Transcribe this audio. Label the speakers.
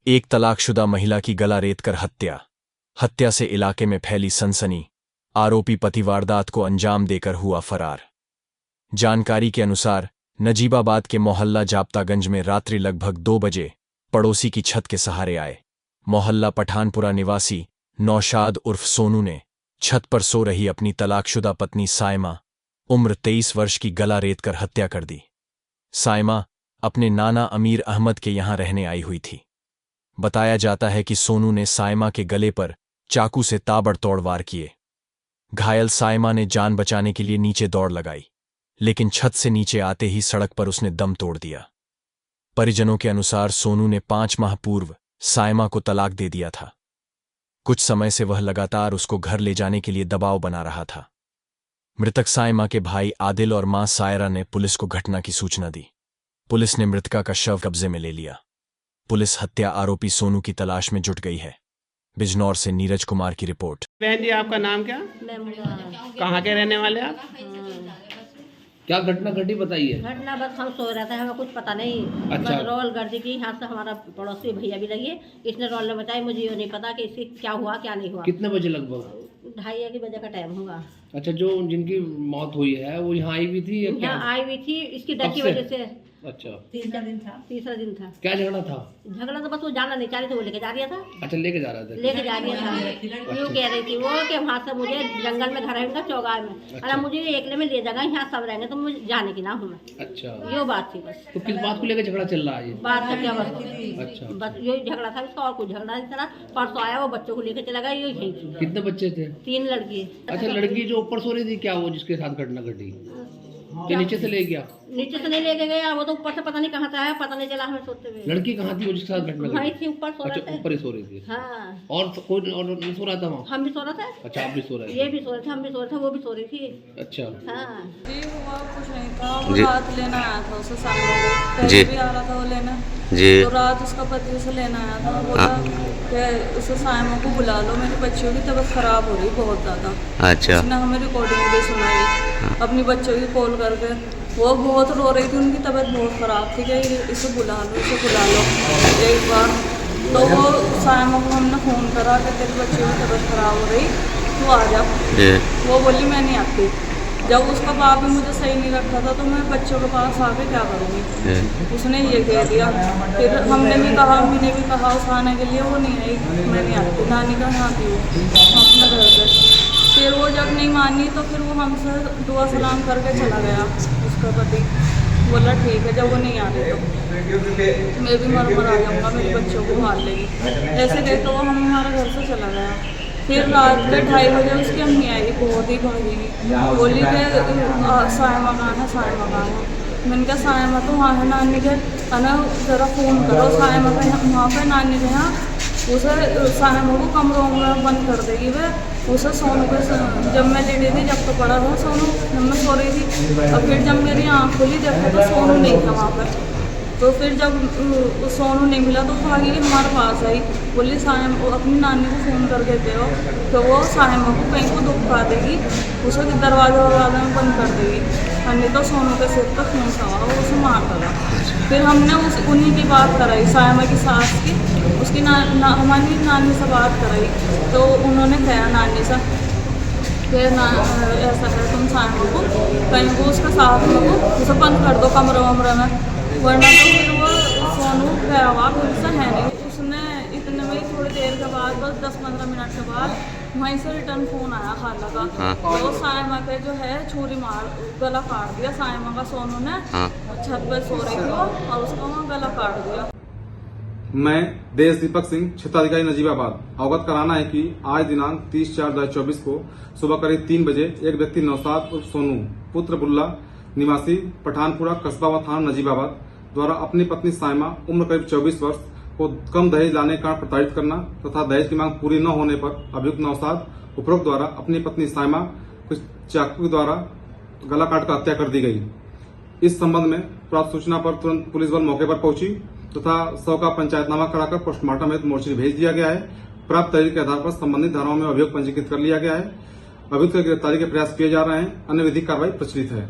Speaker 1: एक तलाकशुदा महिला की गला रेतकर हत्या। हत्या से इलाके में फैली सनसनी। आरोपी पति वारदात को अंजाम देकर हुआ फरार। जानकारी के अनुसार नजीबाबाद के मोहल्ला जाप्तागंज में रात्रि लगभग 2 बजे पड़ोसी की छत के सहारे आए मोहल्ला पठानपुरा निवासी नौशाद उर्फ सोनू ने छत पर सो रही अपनी तलाकशुदा पत्नी सायमा उम्र 23 वर्ष की गला रेतकर हत्या कर दी। सायमा अपने नाना अमीर अहमद के यहां रहने आई हुई थी। बताया जाता है कि सोनू ने सायमा के गले पर चाकू से ताबड़तोड़ वार किए। घायल सायमा ने जान बचाने के लिए नीचे दौड़ लगाई, लेकिन छत से नीचे आते ही सड़क पर उसने दम तोड़ दिया। परिजनों के अनुसार सोनू ने 5 माह पूर्व सायमा को तलाक दे दिया था। कुछ समय से वह लगातार उसको घर ले जाने के लिए दबाव बना रहा था। मृतक सायमा के भाई आदिल और मां सायरा ने पुलिस को घटना की सूचना दी। पुलिस ने मृतका का शव कब्जे में ले लिया। पुलिस हत्या आरोपी सोनू की तलाश में जुट गई है। बिजनौर से नीरज कुमार की रिपोर्ट।
Speaker 2: बहन जी, आपका नाम क्या? कहाँ के रहने वाले आप? क्या घटना घटी बताइए।
Speaker 3: घटना बस हम सो रहे थे, हमें कुछ पता नहीं।
Speaker 2: अच्छा।
Speaker 3: बस रोल गर्दी की यहाँ से हमारा पड़ोसी भैया भी लगी, इसने रोल ने बचाई। मुझे ये नहीं पता कि इसकी क्या हुआ क्या नहीं हुआ।
Speaker 2: कितने बजे लगभग?
Speaker 3: 2:30 बजे का टाइम होगा।
Speaker 2: अच्छा, जो जिनकी मौत हुई है वो यहाँ आई हुई थी या क्या?
Speaker 3: यहाँ आई हुई थी इसकी डर की वजह से।
Speaker 2: अच्छा,
Speaker 3: तीसरा दिन था।
Speaker 2: क्या झगड़ा था?
Speaker 3: झगड़ा तो बस वो जाना नहीं चाह रही थी, वो लेके जा रहा था।
Speaker 2: अच्छा, लेके जा रहा था।
Speaker 3: यूँ कह रही थी वो कि वहाँ से मुझे जंगल में घर है उनका चौगाव में।
Speaker 2: अच्छा।
Speaker 3: अरे मुझे एकले में ले जाएगा, यहाँ सब रहेंगे तो मुझे जाने की ना हूँ मैं।
Speaker 2: अच्छा,
Speaker 3: यो बात थी बस।
Speaker 2: तो किस बात को लेकर झगड़ा चल रहा है ये?
Speaker 3: बात का क्या बस।
Speaker 2: अच्छा,
Speaker 3: बस यही झगड़ा था इसका, और कुछ झगड़ा नहीं था। परसों आया वो बच्चों को लेकर चला गया, यही थी।
Speaker 2: कितने बच्चे थे?
Speaker 3: 3 लड़की।
Speaker 2: अच्छा, लड़की जो ऊपर सो रही थी क्या वो जिसके साथ घटना घटी? ये नीचे से ले गया?
Speaker 3: नीचे से नहीं लेके गया, वो तो ऊपर से पता नहीं कहाँ से आया, पता नहीं चला हमें सोते हुए।
Speaker 2: लड़की कहाँ थी वो जिसके साथ घटना
Speaker 3: वहीं
Speaker 2: घटी?
Speaker 3: थी, ऊपर सो रहे
Speaker 2: अच्छा,
Speaker 3: थे।
Speaker 2: ऊपर ही सो रही थी।
Speaker 3: हाँ,
Speaker 2: और कोई और नहीं सो रहा था वहाँ?
Speaker 3: हम भी सो रहे थे।
Speaker 2: अच्छा, आप भी सो रहे
Speaker 3: ये
Speaker 2: थे।
Speaker 3: भी सो रहे थे, हम भी सो रहे थे, वो भी सो रही थी।
Speaker 2: अच्छा,
Speaker 3: हाँ।
Speaker 4: जी हुआ कुछ नहीं था, वो रात लेना आया था उसे सामने को, पहले भी आ रहा था वो लेने जी। तो रात उसका पति उसे लेना आया था, बोला कि उसे सायमा को बुला लो, मेरी बच्चियों की तबीयत खराब हो रही बहुत ज़्यादा। अच्छा। उसने हमें रिकॉर्डिंग भी सुनाई अपनी बच्चों की कॉल करके। वो बहुत रो रही थी, उनकी तबीयत बहुत ख़राब थी कि इसे बुला लो एक बार। तो वो सायमा को हमने फ़ोन करा कि तेरी बच्चियों की तबीयत ख़राब हो रही, तू आ जा। वो बोली मैं नहीं आती। जब उसका बाप भी मुझे सही नहीं रखा था तो मैं बच्चों के पास आके क्या करूँगी, उसने ये कह दिया। फिर हमने भी कहा, अम्मी ने भी कहा उस आने के लिए, वो नहीं आई, मैं नहीं आती। नानी का यहाँ थी वो अपने घर पे। फिर वो जब नहीं मानी तो फिर वो हमसे दुआ सलाम करके चला गया उसका पति। बोला ठीक है, जब वो नहीं आ रही तो मैं भी मर आ जाऊँगा, मेरे बच्चों को मार लेगी। ऐसे कहकर वो हमारे घर से चला गया। फिर रात के 2:30 बजे उसकी अम्मी आई, बहुत ही भागी, बोली कि सायमा कहाँ है, सायमा कहाँ है। मैंने कहा सायमा तो वहाँ है नानी के, अना ज़रा फ़ोन करो सायमा का वहाँ पे नानी के यहाँ। उसे सायमा को कमरों में बंद कर देगी वह। उसे सोनू के जब मैं लेटी थी, जब तो पड़ा था सोनू, जब मैं सो रही थी। और फिर जब मेरी आँख खुली देखा तो सोनू नहीं था वहाँ पर। तो फिर जब सोनू नहीं मिला तो भागी हमारे पास आई, बोली सायमा अपनी नानी को फ़ोन करके दो तो वो सायमा को कहीं को दुखा देगी, उसे दरवाजा में बंद कर देगी। नहीं तो सोनू के सिर पर खून सवा, वो उसे मार डाला। फिर हमने उन्हीं की बात कराई, सायमा की सास की, उसकी हमारी नानी से बात कराई तो उन्होंने कहा नानी से फिर ऐसा है तुम सायमा को कहीं को उसके साथ में को उसे बंद कर दो कमरे वमरे में, वरना तो फिर वो सोनू गया हुआ फिर से है नहीं। उसने इतने में थोड़ी देर के बाद, बस 10-15 मिनट के बाद वहीं से रिटर्न फ़ोन आया खाला का। तो सायमा पे जो है छुरी मार गला काट दिया सायमा का सोनू ने। छत पे सो रही थी और उसका वहाँ गला काट दिया।
Speaker 5: मैं देश दीपक सिंह, क्षेत्राधिकारी नजीबाबाद, अवगत कराना है कि आज दिनांक 30/4/2024 को सुबह करीब 3 बजे एक व्यक्ति नौशाद उर्फ सोनू पुत्र बुल्ला निवासी पठानपुरा कस्बा व थाना नजीबाबाद द्वारा अपनी पत्नी सायमा उम्र करीब 24 वर्ष को कम दहेज लाने का प्रताड़ित करना तथा दहेज की मांग पूरी न होने पर अभियुक्त नौशाद उपरोक्त द्वारा अपनी पत्नी सायमा को चाकू के द्वारा गला काटकर हत्या कर दी गई। इस संबंध में प्राप्त सूचना पर तुरंत पुलिस बल मौके पर पहुंची तथा शव का पंचायतनामा कराकर पोस्टमार्टम हेतु मोर्चरी भेज दिया गया है। प्राप्त तहरीर के आधार पर संबंधित धाराओं में अभियोग पंजीकृत कर लिया गया है। अभियुक्त की गिरफ्तारी के प्रयास किए जा रहे हैं। अन्य विधिक कार्रवाई प्रचलित है।